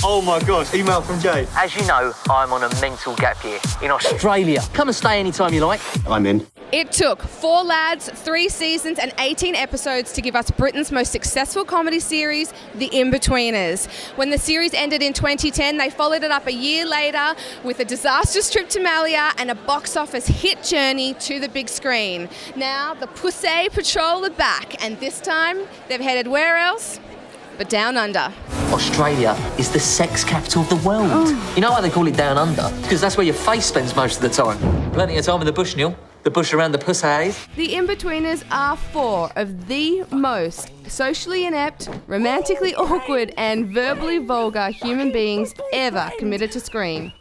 Oh my gosh, email from Jay. As you know, I'm on a mental gap year in Australia. Come and stay anytime you like. I'm in. It took 4 lads, 3 seasons and 18 episodes to give us Britain's most successful comedy series, The Inbetweeners. When the series ended in 2010, they followed it up a year later with a disastrous trip to Malia and a box office hit journey to the big screen. Now, the Pussy Patrol are back, and this time they've headed where else? But down under. Australia is the sex capital of the world. Oh. You know why they call it down under? Because that's where your face spends most of the time. Plenty of time in the bush, Neil. The bush around the pussy. The Inbetweeners are 4 of the most socially inept, romantically awkward and verbally vulgar human beings ever committed to screen.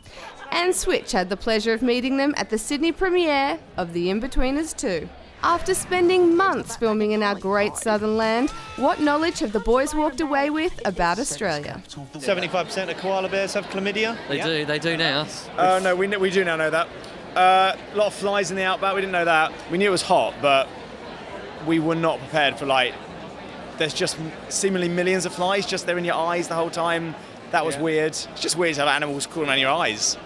And Switch had the pleasure of meeting them at the Sydney premiere of The Inbetweeners 2. After spending months filming in our great southern land, what knowledge have the boys walked away with about Australia? 75% of koala bears have chlamydia. They do now. No, we do now know that. A lot of flies in the outback, we didn't know that. We knew it was hot, but we were not prepared for, there's just seemingly millions of flies just there in your eyes the whole time. That was weird. It's just weird to have animals crawling around your eyes.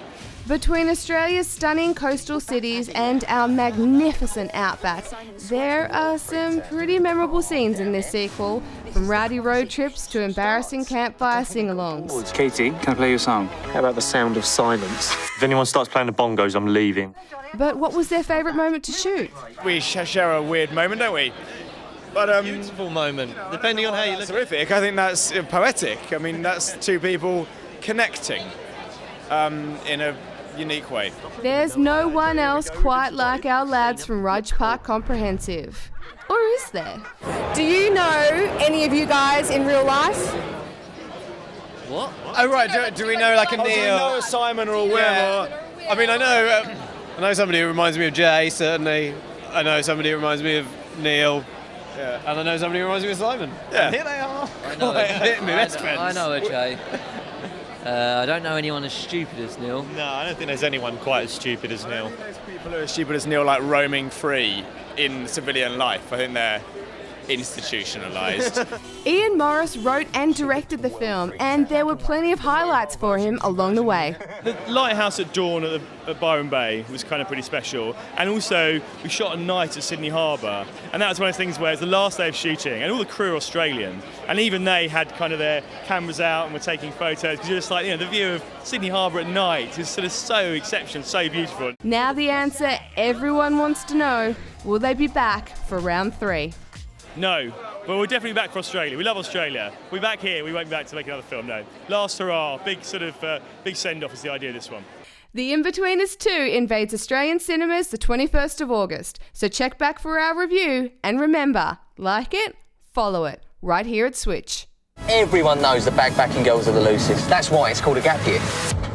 Between Australia's stunning coastal cities and our magnificent outback, there are some pretty memorable scenes in this sequel, from rowdy road trips to embarrassing campfire sing-alongs. Katie, can I play you a song? How about the sound of silence? If anyone starts playing the bongos, I'm leaving. But what was their favourite moment to shoot? We share a weird moment, don't we? But Beautiful moment, depending on how you look. that's horrific. I think that's poetic. I mean, that's two people connecting in a unique way. There's no one else quite like our lads from Rudge Park Comprehensive. Or is there? Do you know any of you guys in real life? What? Oh right, do we know like a Neil? Do we know a Simon or a Will? Yeah. I mean, I know somebody who reminds me of Jay, certainly. I know somebody who reminds me of Neil. Yeah. And I know somebody who reminds me of Simon. Yeah. And here they are. I know. Best friends. I know it, Jay. I don't know anyone as stupid as Neil. No, I don't think there's anyone quite as stupid as Neil. Those people who are stupid as Neil, roaming free in civilian life, I think they're institutionalised. Ian Morris wrote and directed the film, and there were plenty of highlights for him along the way. The lighthouse at dawn at Byron Bay was kind of pretty special, and also we shot a night at Sydney Harbour, and that was one of those things where it's the last day of shooting, and all the crew are Australian, and even they had kind of their cameras out and were taking photos, because you're just the view of Sydney Harbour at night is sort of so exceptional, so beautiful. Now the answer everyone wants to know, will they be back for round 3? No, but we're definitely back for Australia. We love Australia. We're back here. We won't be back to make another film, no. Last hurrah, big send-off is the idea of this one. The Inbetweeners 2 invades Australian cinemas the 21st of August, so check back for our review, and remember, like it, follow it, right here at Switch. Everyone knows the backpacking girls are the loosest. That's why it's called a gap year.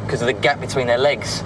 Because of the gap between their legs.